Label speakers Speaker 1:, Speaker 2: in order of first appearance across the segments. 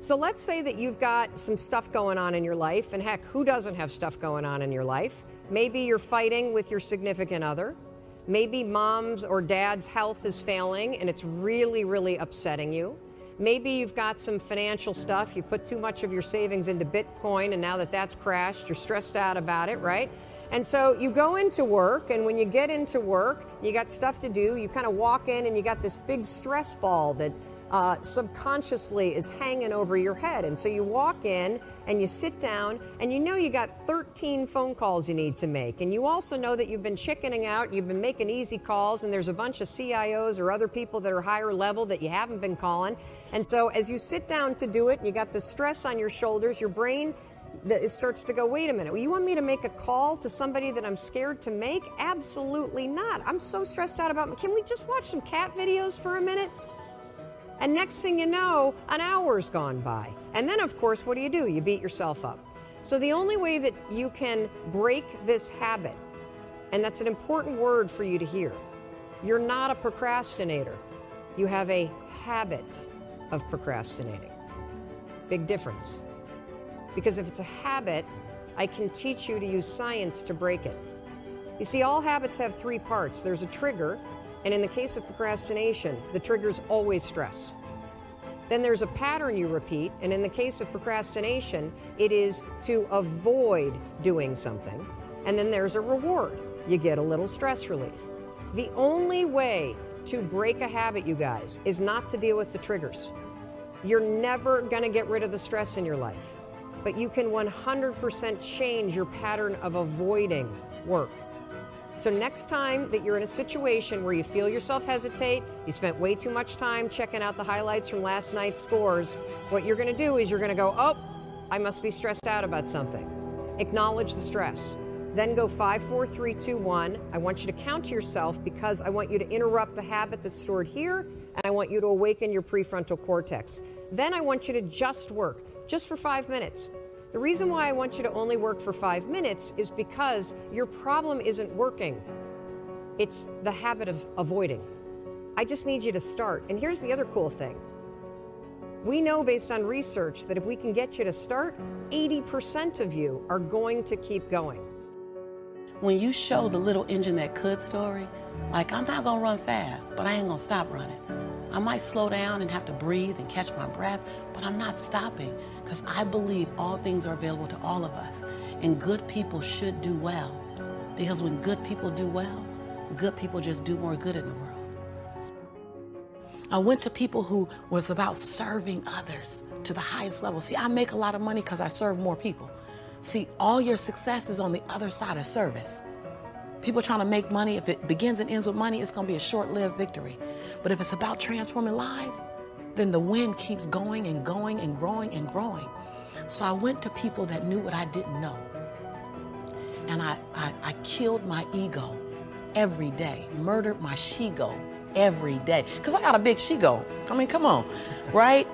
Speaker 1: So let's say that you've got some stuff going on in your life, and heck, who doesn't have stuff going on in your life? Maybe you're fighting with your significant other. Maybe mom's or dad's health is failing and it's really, really upsetting you. Maybe you've got some financial stuff. You put too much of your savings into Bitcoin, and now that that's crashed, you're stressed out about it, right? And so you go into work, and when you get into work, you got stuff to do. You kind of walk in and you got this big stress ball that subconsciously is hanging over your head. And so you walk in and you sit down, and you know you got 13 phone calls you need to make. And you also know that you've been chickening out, you've been making easy calls, and there's a bunch of CIOs or other people that are higher level that you haven't been calling. And so as you sit down to do it, and you got the stress on your shoulders, your brain it starts to go, wait a minute, well, you want me to make a call to somebody that I'm scared to make? Absolutely not. I'm so stressed out about, can we just watch some cat videos for a minute? And next thing you know, an hour's gone by. And then, of course, what do? You beat yourself up. So the only way that you can break this habit, and that's an important word for you to hear, you're not a procrastinator. You have a habit of procrastinating. Big difference. Because if it's a habit, I can teach you to use science to break it. You see, all habits have three parts. There's a trigger, and in the case of procrastination, the trigger's always stress. Then there's a pattern you repeat, and in the case of procrastination, it is to avoid doing something. And then there's a reward. You get a little stress relief. The only way to break a habit, you guys, is not to deal with the triggers. You're never gonna get rid of the stress in your life, but you can 100% change your pattern of avoiding work. So next time that you're in a situation where you feel yourself hesitate, you spent way too much time checking out the highlights from last night's scores, what you're gonna do is you're gonna go, oh, I must be stressed out about something. Acknowledge the stress. Then go 5, 4, 3, 2, 1. I want you to count to yourself because I want you to interrupt the habit that's stored here, and I want you to awaken your prefrontal cortex. Then I want you to just work, just for 5 minutes. The reason why I want you to only work for 5 minutes is because your problem isn't working. It's the habit of avoiding. I just need you to start. And here's the other cool thing. We know based on research that if we can get you to start, 80% of you are going to keep going.
Speaker 2: When you show the little engine that could story, like I'm not gonna run fast, but I ain't gonna stop running. I might slow down and have to breathe and catch my breath, but I'm not stopping because I believe all things are available to all of us. And good people should do well, because when good people do well, good people just do more good in the world. I went to people who was about serving others to the highest level. See, I make a lot of money because I serve more people. See, all your success is on the other side of service. People trying to make money, if it begins and ends with money, it's going to be a short-lived victory. But if it's about transforming lives, then the wind keeps going and going and growing and growing. So I went to people that knew what I didn't know. And I killed my ego every day, murdered my she-go every day. Because I got a big she-go. I mean, come on, right?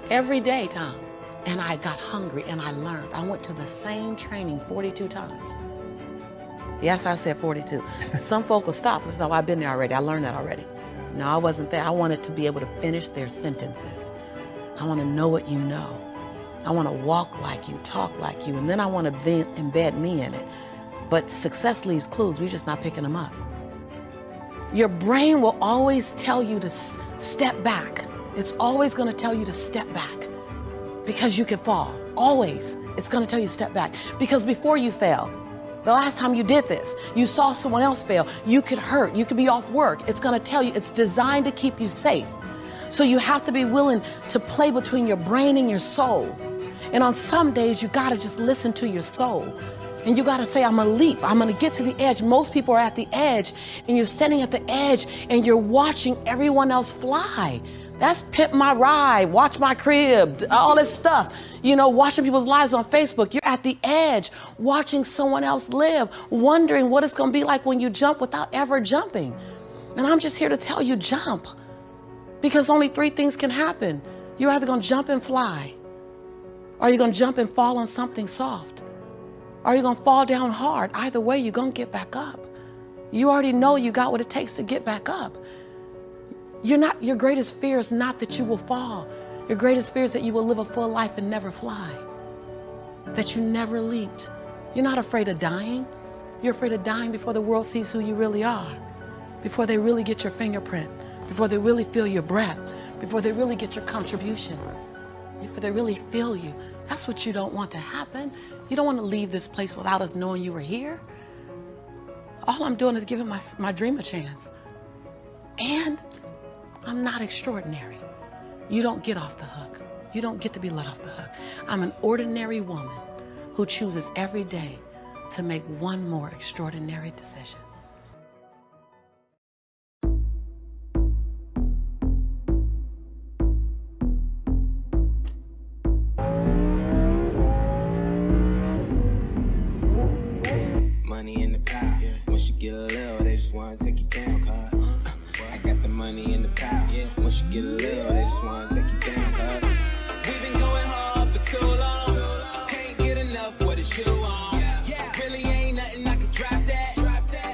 Speaker 2: Every day, Tom. And I got hungry and I learned. I went to the same training 42 times. Yes, I said 42. Some folk will stop and say, oh, I've been there already. I learned that already. No, I wasn't there. I wanted to be able to finish their sentences. I want to know what you know. I want to walk like you, talk like you, and then I want to then embed me in it. But success leaves clues. We're just not picking them up. Your brain will always tell you to step back. It's always going to tell you to step back because you can fall. Always. It's going to tell you to step back because before you fail, the last time you did this, you saw someone else fail. You could hurt. You could be off work. It's going to tell you. It's designed to keep you safe. So you have to be willing to play between your brain and your soul. And on some days, you got to just listen to your soul. And you got to say, I'm going to leap. I'm going to get to the edge. Most people are at the edge, and you're standing at the edge, and you're watching everyone else fly. That's Pimp My Ride, Watch My Crib, all this stuff. You know, watching people's lives on Facebook. You're at the edge, watching someone else live, wondering what it's going to be like when you jump without ever jumping. And I'm just here to tell you, jump. Because only 3 things can happen. You're either going to jump and fly, or you're going to jump and fall on something soft, or you're going to fall down hard. Either way, you're going to get back up. You already know you got what it takes to get back up. Your greatest fear is not that you will fall. Your greatest fear is that you will live a full life and never fly, that you never leaped. You're not afraid of dying. You're afraid of dying before the world sees who you really are, before they really get your fingerprint, before they really feel your breath, before they really get your contribution, before they really feel you. That's what you don't want to happen. You don't want to leave this place without us knowing you were here. All I'm doing is giving my dream a chance. And I'm not extraordinary. You don't get off the hook. You don't get to be let off the hook. I'm an ordinary woman who chooses every day to make one more extraordinary decision.
Speaker 3: Money in the pile. Once you get a little, they just wanna take you down, cuz. I got the money in the pile. Once you get a little, they just wanna take you down, cuz. We've been going hard for too long. Can't get enough, what is you on? Really ain't nothing, I can drop that.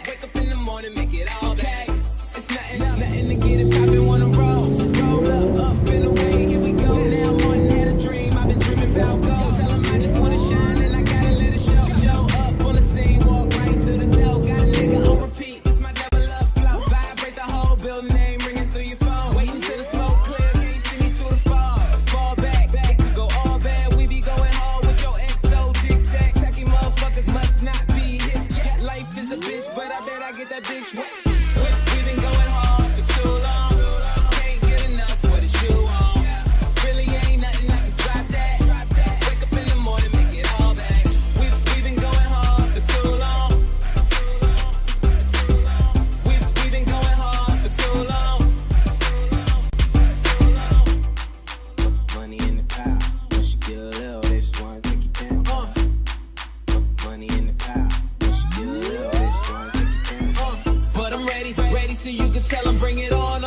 Speaker 3: Wake up in the morning, make it all day. It's nothing to get it poppin', wanna roll up in the way, here we go. Now one had a dream, I've been dreaming about gold. Tell 'em I just wanna shine and I gotta let it show. Show up on the scene, walk right through the door. Got a nigga on repeat, this my double up flow. Vibrate the whole building, name ringing through your phone. Waiting till the smoke clear, can't see me through the fog. Fall back, to go all bad. We be going hard with your XO, tic-tac. Tacky motherfuckers must not be hip. Yeah, life is a bitch, but I bet I get that bitch wet. We've been going hard for too long. Can't get enough, what is you on? Really ain't nothing, I can drop that. Wake up in the morning, make it all back. We've been going hard for too long. We've been going hard for too long. Money in the pile. Once you get a little, they just wanna take you down. Money in the pile. Once you get a little, they just wanna take you down. But I'm ready so you can tell them bring it on